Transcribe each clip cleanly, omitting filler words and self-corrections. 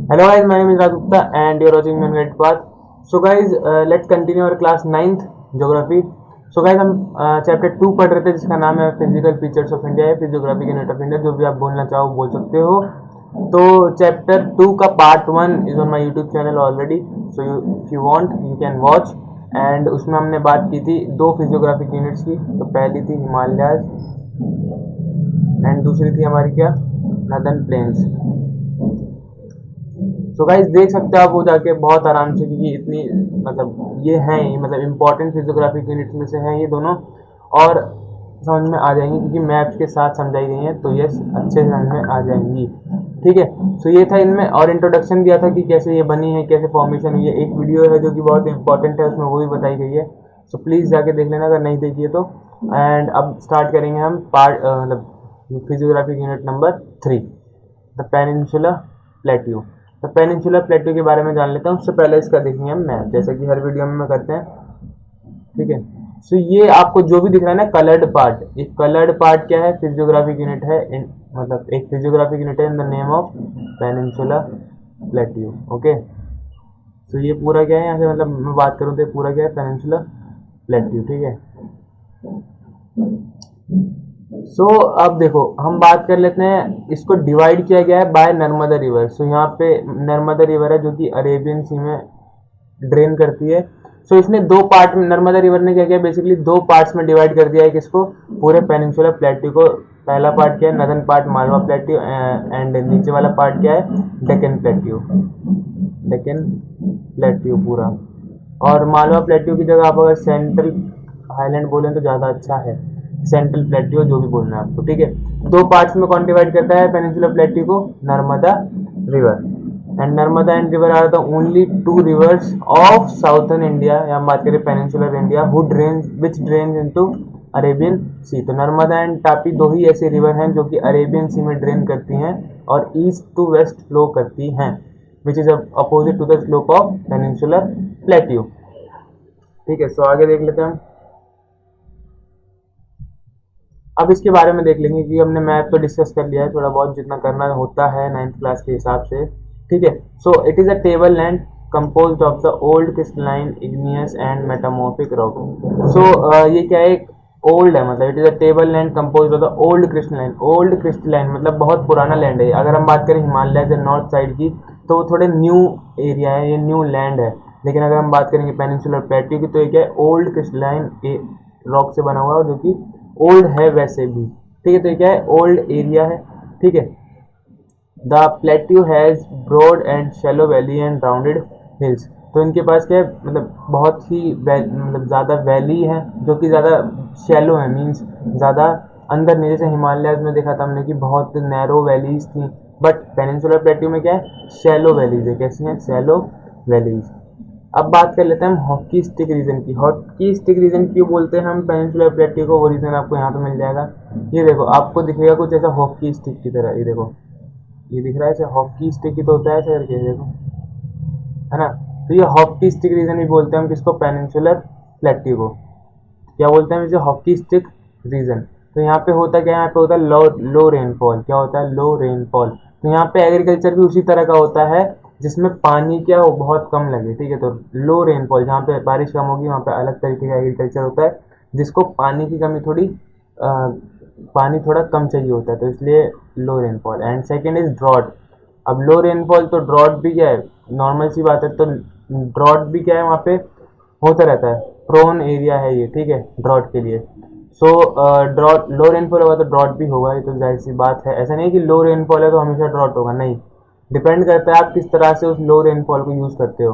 Hello guys, my name is Raj Gupta and you're watching Main Guide Path. So guys, let's continue our class 9th Geography. So guys, हम chapter 2 पढ़ रहे थे जिसका नाम है physical features of India या फिर geographic unit of India, जो भी आप बोलना चाहो बोल सकते हो। तो चैप्टर 2 का part 1 is on my YouTube channel already, so if you want you can watch. And उसमें हमने बात की थी दो फिजियोग्राफिक यूनिट्स की। तो पहली थी हिमालयाज एंड दूसरी थी हमारी क्या, नदर्न प्लेन्स। तो गाइस देख सकते हो आप वो जाके बहुत आराम से, क्योंकि इतनी मतलब ये हैं मतलब इम्पोर्टेंट फिजियोग्राफिक यूनिट्स में से हैं ये दोनों, और समझ में आ जाएंगी क्योंकि मैप्स के साथ समझाई गई हैं, तो ये अच्छे से समझ में आ जाएंगी। ठीक है, तो ये था इनमें, और इंट्रोडक्शन दिया था कि कैसे ये बनी है, कैसे फॉर्मेशन हुई है। एक वीडियो है जो कि बहुत इंपॉर्टेंट है, उसमें वो भी बताई गई है, सो प्लीज़ जाके देख लेना अगर नहीं देखिए तो। एंड अब स्टार्ट करेंगे हम पार्ट मतलब physiographic unit number 3, the peninsula plateau. तो पेनिनसुलर प्लेट्यू के बारे में जान लेते हैं, उससे पहले इसका देखेंगे हम मैप, जैसे कि हर वीडियो में करते हैं। ठीक है, सो ये आपको जो भी दिख रहा है ना कलर्ड पार्ट, ये कलर्ड पार्ट क्या है, फिजियोग्राफिक यूनिट है, मतलब एक फिजियोग्राफिक यूनिट है in the name of peninsula plateau. Okay, तो ये पूरा क्या है यहाँ से, मतलब मैं बात करूँ तो ये पूरा क्या है, पेनिनसुला प्लेट्यू। ठीक है, सो अब देखो हम बात कर लेते हैं, इसको डिवाइड किया गया है बाय नर्मदा रिवर। सो यहाँ पे नर्मदा रिवर है जो कि अरेबियन सी में ड्रेन करती है। सो इसने दो पार्ट में, नर्मदा रिवर ने क्या किया, बेसिकली दो पार्ट्स में डिवाइड कर दिया है किसको, पूरे पेनिनसुलर प्लेट्यू को। पहला पार्ट क्या है, northern part Malwa plateau, and नीचे वाला पार्ट क्या है, डेक्कन प्लेट्यू, डेक्कन प्लेट्यू पूरा। और मालवा प्लेट्यू की जगह आप अगर सेंट्रल हाईलैंड बोलें तो ज़्यादा अच्छा है, सेंट्रल प्लेट्यू जो भी बोलना है आपको। ठीक है, दो पार्ट्स में कौन डिवाइड करता है पेनिनसुलर प्लेट्यू को, Narmada river. And Narmada and river are the only two rivers of southern India, या हम बात करें peninsular India, who drain which drain into Arabian sea. तो नर्मदा एंड तापी दो ही ऐसे रिवर हैं जो कि अरेबियन सी में ड्रेन करती हैं और ईस्ट टू वेस्ट फ्लो करती हैं, which is opposite to the slope of peninsular plateau. ठीक है, सो आगे देख लेते हैं हम। अब इसके बारे में देख लेंगे कि हमने मैप तो डिस्कस कर लिया है थोड़ा बहुत, जितना करना होता है 9th क्लास के हिसाब से। ठीक है, so it is a table land composed of the old crystalline igneous and metamorphic rock. So ये क्या है, एक ओल्ड है, मतलब it is a table land composed of the old crystalline. Old crystalline मतलब बहुत पुराना लैंड है। अगर हम बात करें हिमालय से नॉर्थ साइड की तो वो थोड़े न्यू एरिया है, ये न्यू लैंड है। लेकिन अगर हम बात करेंगे पेनिनसुलर प्लेट्यू की तो ये क्या है, ओल्ड क्रिस्टलाइन रॉक से बना हुआ है, जो कि ओल्ड है वैसे भी। ठीक है, तो ये क्या है, ओल्ड एरिया है। ठीक है, the plateau has broad and shallow valley and rounded hills. तो इनके पास क्या है, मतलब बहुत ही मतलब ज़्यादा वैली है जो कि ज़्यादा शैलो है, मीन्स ज़्यादा अंदर नहीं। जैसे हिमालयाज में देखा था हमने कि बहुत नैरो वैलीज थी, बट पेनिनसुलर प्लेट्यू में क्या है, शैलो वैलीज है। कैसी हैं, शैलो वैलीज। अब बात कर लेते हैं हम हॉकी स्टिक रीजन की। हॉकी स्टिक रीजन क्यों बोलते हैं हम पेनिनसुलर प्लेट्यू को, वो रीजन आपको यहाँ पे मिल जाएगा। ये देखो आपको दिखेगा कुछ ऐसा हॉकी स्टिक की तरह, ये देखो ये दिख रहा है ऐसे, हॉकी स्टिक ही तो होता है ऐसे करके, देखो है ना। तो ये हॉकी स्टिक रीजन भी बोलते हैं हम किसको, पेनिनसुलर प्लेट्यू को। क्या बोलते हैं इसे, हॉकी स्टिक रीजन। तो यहाँ पे होता क्या है, यहाँ पे होता है लो रेनफॉल। क्या होता है, लो रेनफॉल। तो यहाँ पे एग्रीकल्चर भी उसी तरह का होता है जिसमें पानी क्या हो, बहुत कम लगे। ठीक है, तो लो रेनफॉल, जहाँ पे बारिश कम होगी वहाँ पे अलग तरीके का एग्रीकल्चर होता है, जिसको पानी की कमी थोड़ी पानी थोड़ा कम चाहिए होता है, तो इसलिए low rainfall. And second is drought. अब लो रेनफॉल तो ड्रॉट भी क्या है, नॉर्मल सी बात है, तो ड्रॉट भी क्या है वहाँ पे होता रहता है, प्रोन एरिया है ये। ठीक है, ड्रॉट के लिए। सो ड्रॉट, लो रेनफॉल होगा तो ड्रॉट भी होगा, ये तो जाहिर सी बात है। ऐसा नहीं कि लो रेनफॉल है तो हमेशा ड्रॉट होगा, नहीं, डिपेंड करता है आप किस तरह से उस लो रेनफॉल को यूज़ करते हो।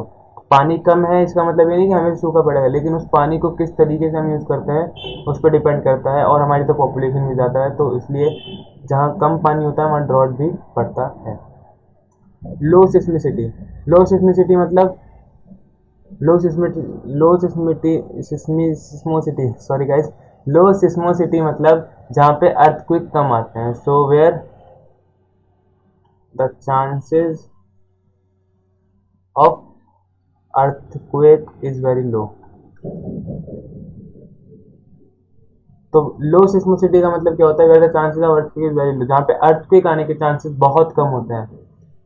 पानी कम है इसका मतलब ये नहीं कि हमें सूखा पड़ेगा, लेकिन उस पानी को किस तरीके से हम यूज़ करते हैं उस पर डिपेंड करता है। और हमारी तो पॉपुलेशन भी ज़्यादा है, तो इसलिए जहाँ कम पानी होता है वहाँ ड्रॉट भी पड़ता है। लो सिस्मिसिटी, लो सिस्मिसिटी मतलब सिस्मोसिटी, सॉरी गाइस, लो सिस्मोसिटी मतलब जहाँ पे अर्थक्वेक कम आते हैं। So where the chances of earthquake is very low. तो लो सिस्मोसिटी का मतलब क्या होता है, where the chances of earthquake is very low, जहाँ पे अर्थक्वेक आने के चांसेस बहुत कम होते हैं।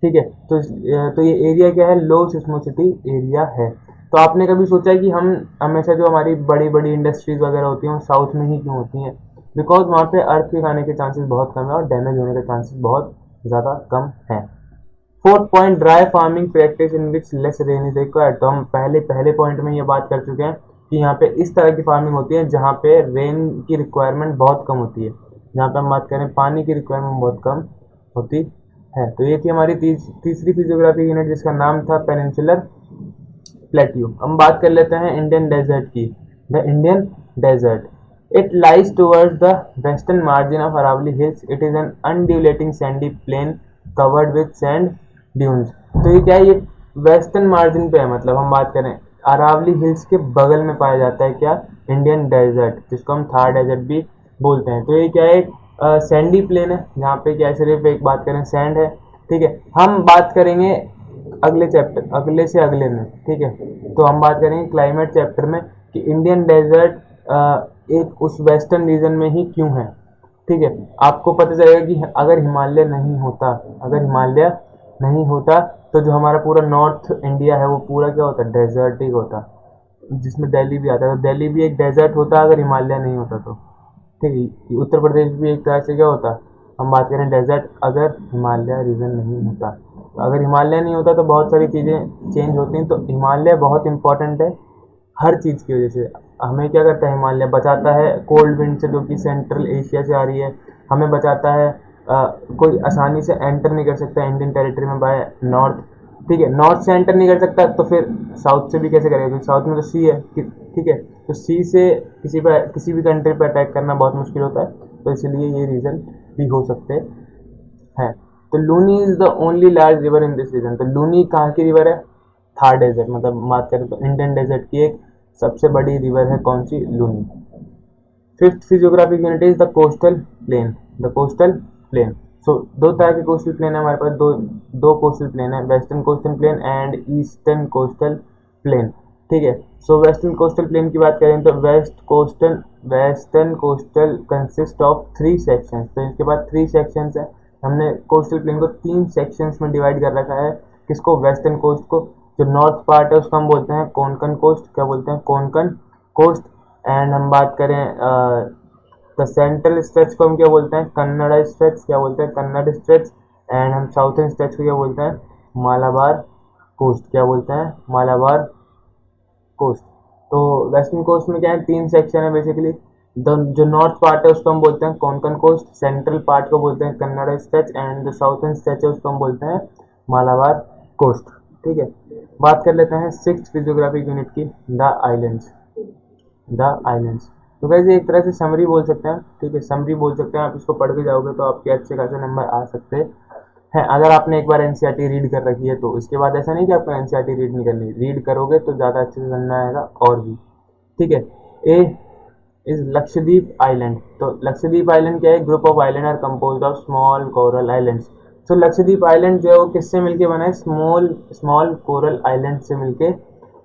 ठीक है, तो ये एरिया क्या है, लो सिस्मोसिटी एरिया है। तो आपने कभी सोचा है कि हम हमेशा जो हमारी बड़ी बड़ी इंडस्ट्रीज वगैरह होती हैं वो साउथ में ही क्यों होती हैं? बिकॉज वहाँ पे अर्थक्वेक आने के चांसेस बहुत कम है और डैमेज होने के चांसेस बहुत ज़्यादा कम है। Fourth point, dry farming practice in which less rain is required. तो हम पहले पॉइंट में ये बात कर चुके हैं कि यहाँ पे इस तरह की फार्मिंग होती है जहाँ पे रेन की रिक्वायरमेंट बहुत कम होती है, जहाँ पे हम बात करें पानी की रिक्वायरमेंट बहुत कम होती है। तो ये थी हमारी तीसरी फिजियोग्राफी यूनिट जिसका नाम था पेनिनसुलर प्लेट्यू। हम बात कर लेते हैं इंडियन डेजर्ट की। The Indian desert, it lies towards the western margin of Aravalli hills, it is an undulating sandy plain covered with sand dunes. तो ये क्या है, ये वेस्टर्न मार्जिन पे है, मतलब हम बात करें अरावली हिल्स के बगल में पाया जाता है क्या, इंडियन डेजर्ट, जिसको हम थार डेजर्ट भी बोलते हैं। तो ये क्या है, सैंडी प्लेन है जहाँ पे क्या सिर्फ एक बात करें सैंड है। ठीक है, हम बात करेंगे अगले चैप्टर, अगले से अगले में। ठीक है, तो हम बात करेंगे क्लाइमेट चैप्टर में कि इंडियन डेजर्ट एक उस वेस्टर्न रीजन में ही क्यों है। ठीक है, आपको पता चलेगा कि अगर हिमालय नहीं होता, अगर हिमालय नहीं होता तो जो हमारा पूरा नॉर्थ इंडिया है वो पूरा क्या होता, डेजर्टिक होता, जिसमें दिल्ली भी आता है। तो दिल्ली भी एक डेजर्ट होता अगर हिमालय नहीं होता तो। ठीक है, उत्तर प्रदेश भी एक तरह से क्या होता, हम बात करें डेजर्ट, अगर हिमालय रीजन नहीं होता। तो अगर हिमालय नहीं होता तो बहुत सारी चीज़ें चेंज होती हैं। तो हिमालय बहुत इंपॉर्टेंट है हर चीज़ की वजह से। हमें क्या करता है, हिमालय बचाता है कोल्ड विंड से जो कि सेंट्रल एशिया से आ रही है, हमें बचाता है कोई आसानी से एंटर नहीं कर सकता इंडियन टेरिटरी में बाय नॉर्थ। ठीक है, नॉर्थ से एंटर नहीं कर सकता तो फिर साउथ से भी कैसे करेगा, क्योंकि साउथ में तो सी है। ठीक है, तो सी से किसी भी कंट्री पर अटैक करना बहुत मुश्किल होता है, तो इसलिए ये रीज़न भी हो सकते हैं। तो Luni is the only large river in this region. तो लूनी कहाँ की रिवर है, थार डेजर्ट, मतलब बात करें तो इंडियन डेजर्ट की एक सबसे बड़ी रिवर है कौन सी, Luni. Fifth physiographic unit is the coastal plain. The coastal plain, so दो तरह के कोस्टल प्लेन है हमारे पास, दो कोस्टल प्लेन है, western coastal plain and eastern coastal plain. ठीक है, सो वेस्टर्न कोस्टल प्लेन की बात करें तो western coastal consist of 3 sections. तो इसके बाद 3 सेक्शंस है। हमने कोस्टल प्लेन को 3 सेक्शंस में डिवाइड कर रखा है। किसको, वेस्टर्न कोस्ट को। जो नॉर्थ पार्ट है उसको हम बोलते हैं कोंकण कोस्ट, क्या बोलते हैं, कोंकण कोस्ट। एंड हम बात करें द सेंट्रल स्ट्रेच को हम क्या बोलते हैं, कन्नड़ स्ट्रेच, क्या बोलते हैं, कन्नड़ स्ट्रेच। एंड हम साउथर्न स्ट्रेच को क्या बोलते हैं, मालाबार कोस्ट, क्या बोलते हैं, मालाबार कोस्ट। तो वेस्टर्न कोस्ट में क्या है, 3 सेक्शन है बेसिकली। जो नॉर्थ पार्ट है उसको हम बोलते हैं कोंकण कोस्ट, सेंट्रल पार्ट को बोलते हैं कन्नड़ स्ट्रेच, एंड जो साउथर्न स्ट्रेच है उसको हम बोलते हैं मालाबार कोस्ट। ठीक है, बात कर लेते हैं 6th फिजियोग्राफिक यूनिट की, द आइलैंड्स। द आइलैंड्स, तो वैसे एक तरह से समरी बोल सकते हैं। ठीक है, समरी बोल सकते हैं, आप इसको पढ़ के जाओगे तो आपके अच्छे खासे नंबर आ सकते हैं अगर आपने एक बार एनसीईआरटी रीड कर रखी है तो। इसके बाद ऐसा नहीं कि आपको एनसीईआरटी रीड नहीं करनी, रीड करोगे तो ज़्यादा अच्छे से समझ आएगा और भी। ठीक है, ए इज लक्षद्वीप आइलैंड। तो लक्षद्वीप आइलैंड क्या है, group of island are composed of small coral islands. तो लक्षद्वीप आइलैंड जो है वो किससे मिलके बना है, स्मॉल कोरल आइलैंड से मिलके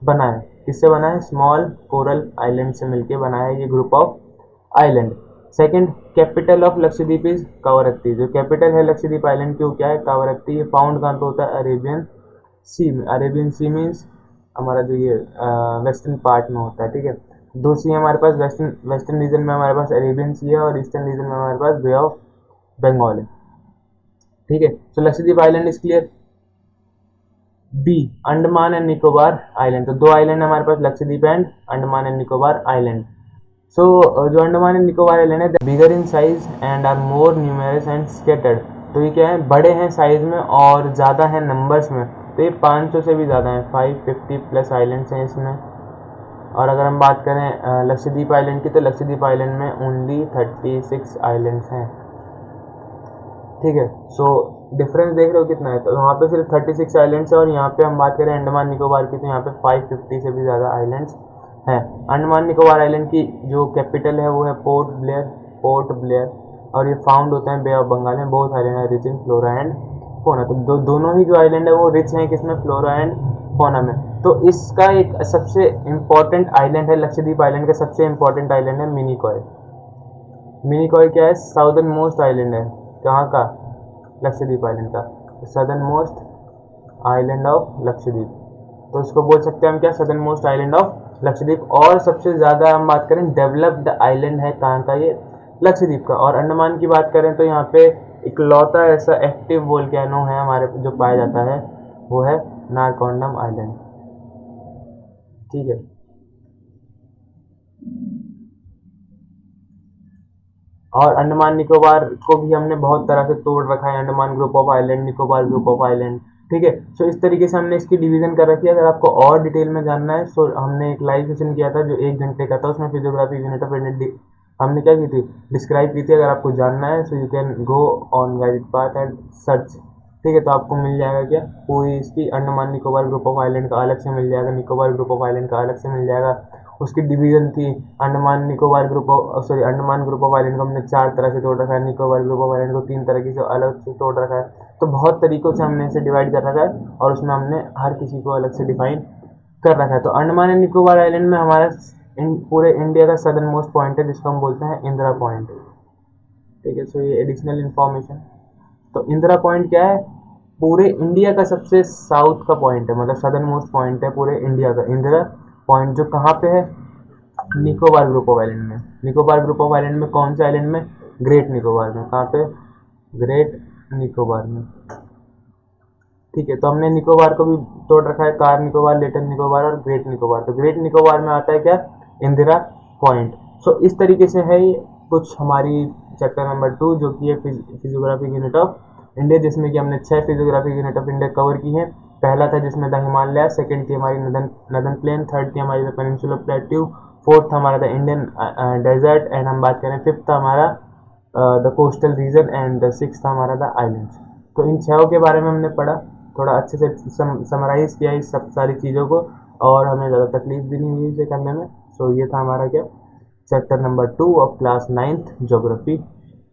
बना है। किससे बना है, स्मॉल कोरल आइलैंड से मिलके बना है ये group of island. Second, capital of Lakshadweep is Kavaratti. जो कैपिटल है लक्षद्वीप आइलैंड की वो क्या है, कावरत्ती। ये फाउंड कहाँ पे होता है, अरेबियन सी में। अरेबियन सी मीन्स हमारा जो ये वेस्टर्न पार्ट में होता है। ठीक है, 2 सी है हमारे पास, वेस्टर्न रीजन में हमारे पास अरेबियन सी है और ईस्टर्न रीजन में हमारे पास बे ऑफ बंगाल है। ठीक है, तो Lakshadweep island is clear. B, Andaman and Nicobar island. तो 2 आइलैंड हमारे पास, Lakshadweep and Andaman and Nicobar island. So जो अंडमान एंड निकोबार आइलैंड है bigger in size and are more numerous and scattered. तो ये क्या है, बड़े हैं साइज में और ज़्यादा हैं नंबर्स में। तो ये 500 से भी ज़्यादा हैं, 550 प्लस आइलैंड्स हैं इसमें। और अगर हम बात करें लक्षद्वीप आइलैंड की, तो लक्षद्वीप आइलैंड में ओनली 36 आइलैंड्स हैं। ठीक है, सो डिफरेंस देख रहे हो कितना है, तो वहाँ पे सिर्फ 36 आइलैंड्स है और यहाँ पे हम बात करें अंडमान निकोबार की तो यहाँ पे 550 से भी ज़्यादा आइलैंड्स हैं। अंडमान निकोबार आइलैंड की जो कैपिटल है वो है पोर्ट ब्लेयर, और ये फाउंड होता है बे ऑफ बंगाल में। बोथ आइलैंड है rich in flora and fauna. तो दोनों ही जो आइलैंड है वो रिच हैं किसमें, फ्लोरा एंड फोना में। तो इसका एक सबसे इम्पॉर्टेंट आइलैंड है, लक्षद्वीप आइलैंड का सबसे इम्पॉर्टेंट आइलैंड है मिनिकॉय। मिनिकॉय क्या है, साउदर्न मोस्ट आइलैंड है, कहाँ का, लक्षद्वीप आइलैंड का, southern most island of Lakshadweep, तो इसको बोल सकते हैं हम क्या, southern most island of Lakshadweep. और सबसे ज़्यादा हम बात करें डेवलप्ड आइलैंड है कहाँ का, ये लक्षद्वीप का। और अंडमान की बात करें तो यहाँ पे इकलौता ऐसा एक्टिव वोल्केनो है हमारे जो पाया जाता है, वो है नारकोंडम आइलैंड, ठीक है। और अंडमान निकोबार को भी हमने बहुत तरह से तोड़ रखा है, Andaman group of island, Nicobar group of island, ठीक है। सो इस तरीके से हमने इसकी डिवीजन कर रखी है। अगर आपको और डिटेल में जानना है, सो हमने एक लाइव सेशन किया था जो 1 घंटे का था, उसमें फिजियोग्राफी यूनिट ऑफ इंडिया हमने क्या की थी, डिस्क्राइब की थी। अगर आपको जानना है so you can go on guided path and search, ठीक है। तो आपको मिल जाएगा क्या, पूरी इसकी Andaman Nicobar group of island का अलग से मिल जाएगा, निकोबार ग्रुप ऑफ आइलैंड का अलग से मिल जाएगा। उसकी डिवीजन थी Andaman Nicobar group of Andaman group of island को हमने 4 तरह से तोड़ रखा है, निकोबार ग्रुप ऑफ आइलैंड को 3 तरीके से अलग से तोड़ रखा है। तो बहुत तरीकों से हमने इसे डिवाइड कर रखा है और उसमें हमने हर किसी को अलग से डिफाइन कर रखा है। तो अंडमान एंड निकोबार आइलैंड में हमारा पूरे इंडिया का सदर्न मोस्ट पॉइंट है जिसको हम बोलते हैं इंदिरा पॉइंट, ठीक है। सो ये एडिशनल इन्फॉर्मेशन, तो इंदिरा पॉइंट क्या है, पूरे इंडिया का सबसे साउथ का पॉइंट है, मतलब सदर्न मोस्ट पॉइंट है पूरे इंडिया का इंदिरा पॉइंट, जो कहाँ पे है, निकोबार ग्रुप ऑफ आइलैंड में। निकोबार ग्रुप ऑफ आइलैंड में कौन से आइलैंड में, ग्रेट निकोबार में, कहाँ पे, ग्रेट निकोबार में, ठीक है। तो हमने निकोबार को भी तोड़ रखा है, कार निकोबार, लिटिल निकोबार और ग्रेट निकोबार। तो ग्रेट निकोबार में आता है क्या, इंदिरा पॉइंट। सो इस तरीके से है ये कुछ हमारी चैप्टर नंबर 2 जो कि है फिजियोग्राफिक यूनिट ऑफ इंडिया, जिसमें कि हमने 6 physiographic unit of India cover की है। पहला था जिसमें था हिमालय, सेकंड थी हमारी नदन प्लेन, थर्ड थी हमारी पेनिनसुलर प्लेट्यू, फोर्थ था हमारा था इंडियन डेजर्ट, एंड हम बात करें फिफ्थ था हमारा the coastal region, and the sixth था हमारा था आइलैंड्स। तो इन 6 के बारे में हमने पढ़ा, थोड़ा अच्छे से समराइज किया इस सब सारी चीज़ों को, और हमें ज़्यादा तकलीफ भी नहीं हुई इसे करने में। सो ये था हमारा क्या, chapter number 2 of class 9th geography,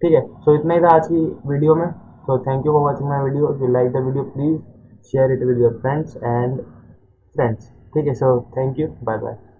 ठीक है। सो इतना ही था आज की वीडियो में। So thank you for watching my video. If you like the video please share it with your friends, ठीक है। So thank you, bye bye.